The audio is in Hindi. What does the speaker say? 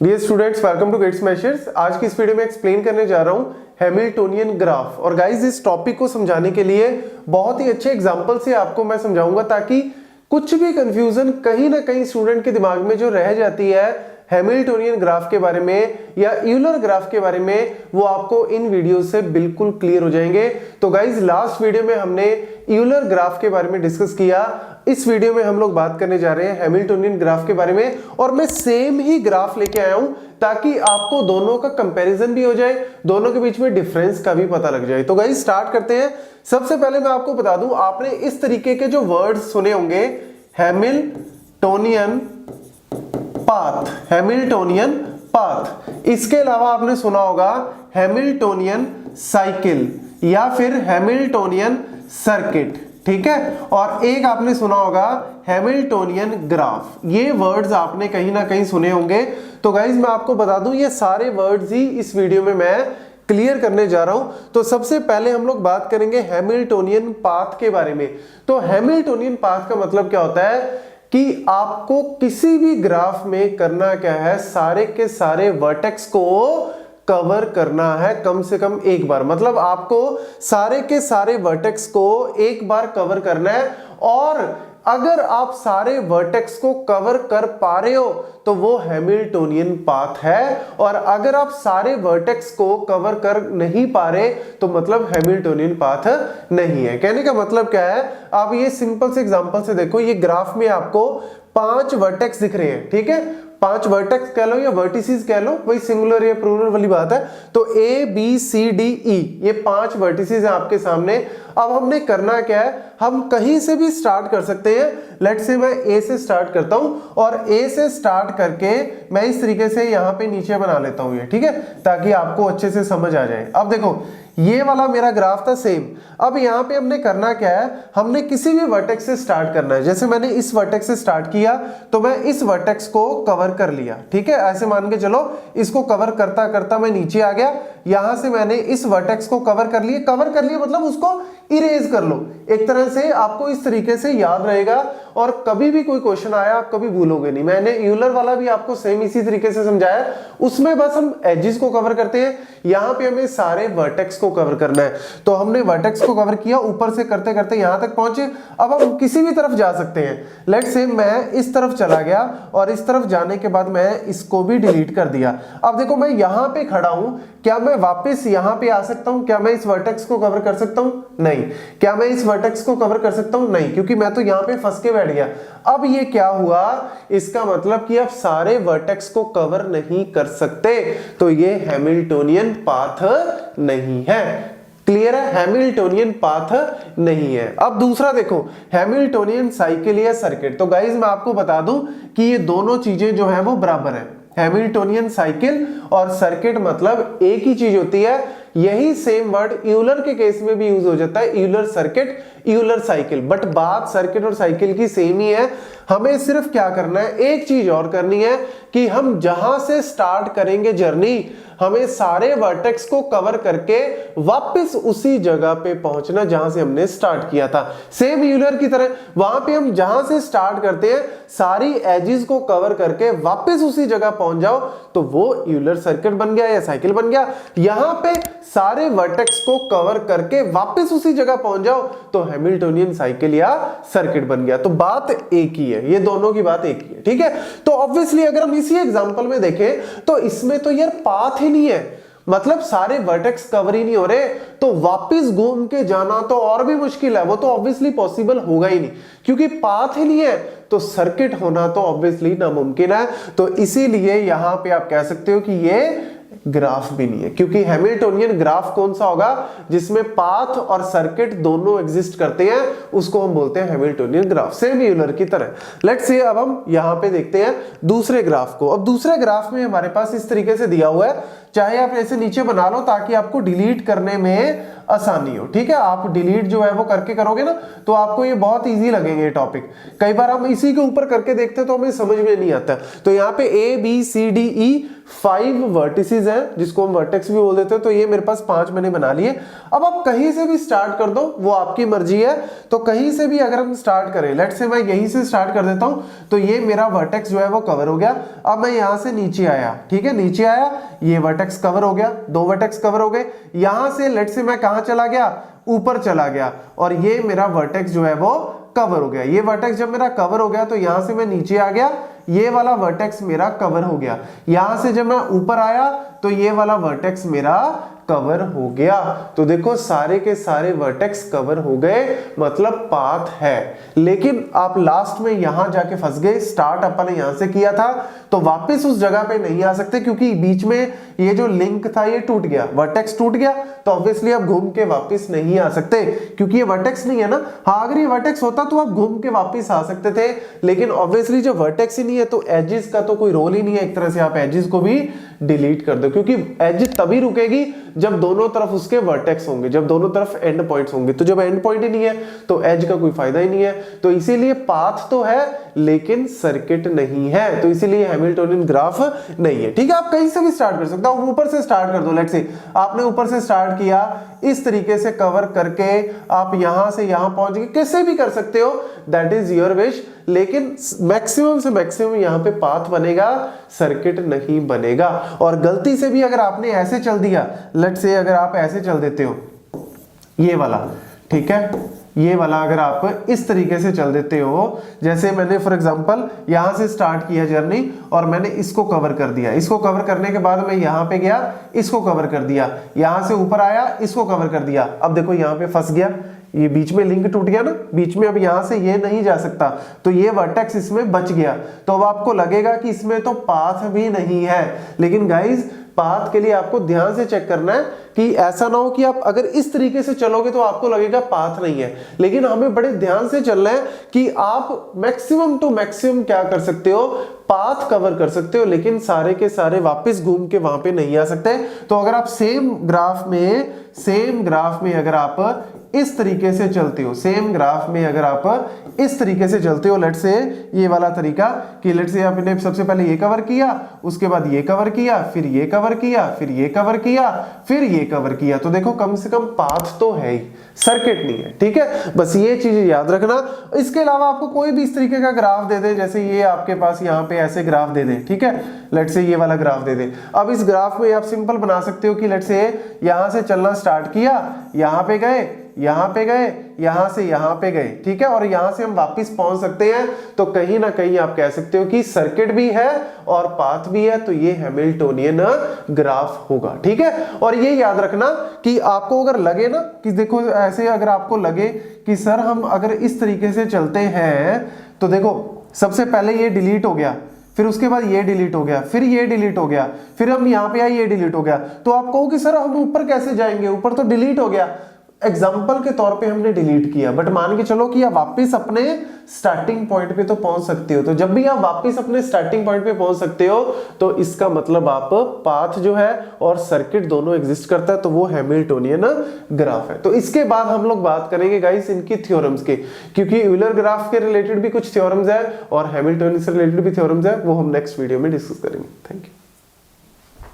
Dear students, welcome to Gate Smashers. आज की इस वीडियो में एक्सप्लेन करने जा रहा हूं हैमिल्टोनियन ग्राफ। और गाइस, इस टॉपिक को समझाने के लिए बहुत ही अच्छे एग्जांपल से आपको मैं समझाऊंगा ताकि कुछ भी कंफ्यूजन कहीं ना कहीं स्टूडेंट के दिमाग में जो रह जाती है हैमिल्टोनियन ग्राफ के बारे में या यूलर ग्राफ के बारे में, वो आपको इन वीडियो से बिल्कुल क्लियर हो जाएंगे। तो गाइज, लास्ट वीडियो में हमने यूलर ग्राफ के बारे में डिस्कस किया। इस वीडियो में हम लोग बात करने जा रहे हैं हैमिल्टोनियन ग्राफ के बारे में, और मैं सेम ही ग्राफ लेके आया हूं ताकि आपको दोनों का कंपैरिजन भी हो जाए, दोनों के बीच में डिफरेंस का भी पता लग जाए। तो गाइज, स्टार्ट करते हैं। सबसे पहले मैं आपको बता दूं, आपने इस तरीके के जो वर्ड्स सुने होंगे, हैमिल्टोनियन पाथ, हैमिल्टोनियन पाथ। इसके अलावा आपने सुना होगा हैमिल्टोनियन साइकिल या फिर हैमिल्टोनियन सर्किट, ठीक है। और एक आपने सुना होगा हैमिल्टोनियन ग्राफ। ये वर्ड्स आपने कहीं ना कहीं सुने होंगे। तो गाइज, मैं आपको बता दूं, ये सारे वर्ड्स ही इस वीडियो में मैं क्लियर करने जा रहा हूं। तो सबसे पहले हम लोग बात करेंगे हैमिल्टोनियन पाथ के बारे में। तो हैमिल्टोनियन पाथ का मतलब क्या होता है कि आपको किसी भी ग्राफ में करना क्या है, सारे के सारे वर्टेक्स को कवर करना है कम से कम एक बार। मतलब आपको सारे के सारे वर्टेक्स को एक बार कवर करना है, और अगर आप सारे वर्टेक्स को कवर कर पा रहे हो तो वो हैमिल्टोनियन पाथ है, और अगर आप सारे वर्टेक्स को कवर कर नहीं पा रहे तो मतलब हैमिल्टोनियन पाथ नहीं है। कहने का मतलब क्या है, आप ये सिंपल से एग्जांपल से देखो। ये ग्राफ में आपको 5 वर्टेक्स दिख रहे हैं, ठीक है। 5 वर्टेक्स कह लो या वर्टिसेस कह लो, वही सिंगुलर या प्लूरल वाली बात है। तो A B C D E, ये 5 वर्टिसेस हैं आपके सामने। अब हमने करना क्या है, हम कहीं से भी स्टार्ट कर सकते हैं। लेट्स से मैं A से स्टार्ट करता हूं, और A से स्टार्ट करके मैं इस तरीके से यहां पे नीचे बना लेता हूं ये, ठीक है, ताकि आपको अच्छे से समझ आ जाए। अब देखो, ये वाला मेरा ग्राफ था सेम। अब यहाँ पे हमने करना क्या है, हमने किसी भी वर्टेक्स से स्टार्ट करना है। जैसे मैंने इस वर्टेक्स से स्टार्ट किया तो मैं इस वर्टेक्स को कवर कर लिया, ठीक है। ऐसे मान के चलो, इसको कवर करता करता मैं नीचे आ गया। यहां से मैंने इस वर्टेक्स को कवर कर लिया। कवर कर लिया मतलब उसको इरेज कर लो। एक तरह से आपको इस तरीके से याद रहेगा, और कभी भी कोई क्वेश्चन आया आप कभी भूलोगे नहीं। मैंने यूलर वाला भी आपको सेम इसी तरीके से समझाया। उसमें बस हम एजेस को कवर करते हैं, यहां पे हमें सारे वर्टेक्स को कवर करना है। तो हमने वर्टेक्स को कवर किया, ऊपर से करते करते यहां तक पहुंचे। अब हम किसी भी तरफ जा सकते हैं। लेट्स से मैं इस तरफ चला गया, और इस तरफ जाने के बाद मैं इसको भी डिलीट कर दिया। अब देखो, मैं यहां पे खड़ा हूं, क्या मैं वापस यहां पे आ सकता हूं? क्या मैं इस वर्टेक्स को कवर कर सकता हूं? नहीं। क्या मैं इस वर्टेक्स को कवर कर सकता हूं? नहीं, क्योंकि मैं तो यहां पे फंस के बैठ गया। अब ये क्या हुआ, इसका मतलब कि आप सारे वर्टेक्स को कवर नहीं कर सकते, तो ये हैमिल्टोनियन पाथ नहीं है। क्लियर है, हैमिल्टोनियन पाथ नहीं है। अब दूसरा देखो, हैमिल्टोनियन साइकिल या सर्किट। तो गाइज, मैं आपको बता दूं कि ये दोनों चीजें जो है वो बराबर है। हैमिल्टोनियन साइकिल और सर्किट मतलब एक ही चीज होती है। यही सेम वर्ड यूलर के केस में भी यूज हो जाता है, Euler circuit, Euler cycle. But बात सर्किट और साइकिल की सेम ही है। हमें सिर्फ क्या करना है, एक चीज और करनी है कि हम जहां से स्टार्ट करेंगे जर्नी, हमें सारे वर्टेक्स को कवर करके वापस उसी जगह पे पहुंचना जहां से हमने स्टार्ट किया था। सेम यूलर की तरह वहां पे हम जहां से स्टार्ट करते हैं, सारी एजेस को कवर करके वापस उसी जगह पहुंच जाओ, तो वो यूलर सर्किट बन गया या साइकिल बन गया। यहां पे सारे वर्टेक्स को कवर करके वापस उसी जगह पहुंच जाओ, तो हैमिल्टोनियन साइकिल या सर्किट बन गया। तो बात एक ही है, ये दोनों की बात एक ही है, ठीक है। तो ऑब्वियसली अगर हम इसी एग्जांपल में देखें तो इसमें तो यार पाथ ही नहीं है, मतलब सारे वर्टेक्स कवर ही नहीं हो रहे, तो वापस घूम के जाना तो और भी मुश्किल है। वो तो ऑब्वियसली पॉसिबल होगा ही नहीं, क्योंकि पाथ ही नहीं है। तो सर्किट होना तो ऑब्वियसली नामुमकिन है। तो इसीलिए यहां पे आप कह सकते हो कि ये ग्राफ भी नहीं है, क्योंकि हैमिल्टोनियन ग्राफ कौन सा होगा, जिसमें पाथ और सर्किट दोनों एग्जिस्ट करते हैं, उसको हम बोलते हैं हैमिल्टोनियन ग्राफ, सेम यूलर की तरह। लेट्स से अब हम यहां पे देखते हैं दूसरे ग्राफ को। अब दूसरे ग्राफ में हमारे पास इस तरीके से दिया हुआ है, चाहे आप ऐसे नीचे बना लो ताकि आपको डिलीट करने में आसानी हो। ठीक है, आप डिलीट जो है वो करके करोगे ना तो आपको ये बहुत इजी लगेंगे ये टॉपिक। कई बार हम इसी के ऊपर करके देखते हैं तो हमें समझ में नहीं आता। तो यहाँ पे ABCDE 5 वर्टिसेस हैं जिसको हम वर्टेक्स भी बोल देते हैं। तो ये मेरे पास 5 मैंने बना लिए। अब आप कहीं से भी स्टार्ट कर दो, वो आपकी मर्जी है। तो कहीं से भी अगर हम स्टार्ट करें, लेट्स से मैं यहीं से स्टार्ट कर देता हूं, तो ये मेरा वर्टेक्स जो है वो कवर हो गया। अब मैं यहां से नीचे आया, ठीक है, नीचे आया, ये वर्टेक्स कवर हो गया, 2 वर्टेक्स कवर हो गए। यहां से लेट्स से मैं कहां चला गया, ऊपर चला गया, और ये मेरा वर्टेक्स जो है वो कवर हो गया। ये वर्टेक्स जब मेरा कवर हो गया तो यहां से मैं नीचे आ गया, ये वाला वर्टेक्स मेरा कवर हो गया। यहां से जब मैं ऊपर आया तो ये वाला वर्टेक्स मेरा कवर हो गया। तो देखो सारे के सारे वर्टेक्स कवर हो गए, मतलब पाथ है। लेकिन आप लास्ट में यहां जाके फंस गए, स्टार्ट अपन ने यहां से किया था तो वापस उस जगह पे नहीं आ सकते क्योंकि बीच में ये जो लिंक था ये टूट गया, वर्टेक्स टूट गया। तो ऑब्वियसली आप घूम के वापस नहीं आ सकते क्योंकि ये वर्टेक्स नहीं है ना। हाँ, अगर ये वर्टेक्स होता तो आप घूम के वापस आ सकते थे, लेकिन ऑब्वियसली जो वर्टेक्स ही नहीं है तो एजेस का तो कोई रोल ही नहीं है। एक तरह से आप एजेस को भी डिलीट कर दो क्योंकि एज तभी रुकेगी जब दोनों तरफ उसके वर्टेक्स होंगे, जब दोनों तरफ एंड पॉइंट्स होंगे। तो जब एंड पॉइंट ही नहीं है तो एज का कोई फायदा ही नहीं है। तो इसीलिए पाथ तो है लेकिन सर्किट नहीं है, तो इसीलिए हैमिल्टोनियन ग्राफ नहीं है। ठीक है, आप कहीं से भी स्टार्ट कर सकते हो, ऊपर से स्टार्ट कर दो। लेट्स से आपने ऊपर से स्टार्ट किया, इस तरीके से कवर करके आप यहां से यहां पहुंच गए, कैसे भी कर सकते हो, दैट इज योर विश। लेकिन मैक्सिमम से मैक्सिमम यहां पे पाथ बनेगा, सर्किट नहीं बनेगा। और गलती से भी अगर आपने ऐसे चल दिया, लेट्स से अगर आप ऐसे चल देते हो, ये वाला, ठीक है, ये वाला अगर आप इस तरीके से चल देते हो, जैसे मैंने फॉर एग्जांपल यहां से स्टार्ट किया जर्नी और मैंने इसको कवर कर दिया, इसको कवर करने के बाद मैं यहां पे गया, इसको कवर कर दिया, यहां से ऊपर आया, इसको कवर कर दिया। अब देखो यहां पे फंस गया, ये बीच में लिंक टूट गया ना, बीच में अब यहां से ये नहीं जा सकता, तो ये वर्टेक्स इसमें बच गया। तो अब आपको लगेगा कि इसमें तो पाथ भी नहीं है, लेकिन गाइज पाथ के लिए आपको ध्यान से चेक करना है कि ऐसा ना हो कि आप अगर इस तरीके से चलोगे तो आपको लगेगा पाथ नहीं है। लेकिन हमें बड़े ध्यान से चलना है कि आप मैक्सिमम टू मैक्सिमम क्या कर सकते हो, पाथ कवर कर सकते हो, लेकिन सारे के सारे वापस घूम के वहां पे नहीं आ सकते। तो अगर आप सेम ग्राफ में अगर आप इस तरीके से चलते हो, सेम ग्राफ में अगर आप इस तरीके से चलते हो, लेट्स से ये वाला तरीका कि लेट्स से आपने सबसे पहले ये कवर किया, उसके बाद ये कवर किया, फिर ये कवर किया, फिर ये कवर किया, फिर ये कवर किया, तो देखो कम से कम पाथ तो है ही, सर्किट नहीं है। ठीक है, बस ये चीज याद रखना। इसके अलावा आपको कोई भी इस तरीके का ग्राफ दे दे, जैसे ये आपके पास यहाँ पे ऐसे ग्राफ दे दे, ठीक है, लेट्स से ये वाला ग्राफ दे दे। अब इस ग्राफ में आप सिंपल बना सकते हो कि लेट्स से यहां से चलना स्टार्ट किया, यहां पे गए, यहां पे गए, यहां से यहां पे गए, ठीक है, और यहां से हम वापस पहुंच सकते हैं। तो कहीं ना कहीं आप कह सकते हो कि सर्किट भी है और पाथ भी है, तो ये हैमिल्टोनियन ग्राफ होगा। ठीक है, और ये याद रखना कि आपको अगर लगे ना कि देखो ऐसे अगर आपको लगे कि सर हम अगर इस तरीके से चलते हैं, तो देखो सबसे पहले ये डिलीट हो गया, फिर उसके बाद ये डिलीट हो गया, फिर ये डिलीट हो गया, फिर हम यहां पे आए, ये डिलीट हो गया, तो आप कहो कि सर हम ऊपर कैसे जाएंगे, ऊपर तो डिलीट हो गया। एग्जाम्पल के तौर पे हमने डिलीट किया, बट मान के चलो कि आप वापस अपने स्टार्टिंग पॉइंट पे तो पहुंच सकते हो। तो जब भी आप वापस अपने स्टार्टिंग पॉइंट पे पहुंच सकते हो तो इसका मतलब आप पाथ जो है और सर्किट दोनों एग्जिस्ट करता है, तो वो हैमिल्टोनियन ग्राफ है। तो इसके बाद हम लोग बात करेंगे गाइस इनकी थ्योरम्स के, क्योंकि यूलर ग्राफ के रिलेटेड भी कुछ थ्योरम्स है और हैमिल्टोनियन से रिलेटेड भी थ्योरम्स है, वो हम नेक्स्ट वीडियो में डिस्कस करेंगे। Thank you.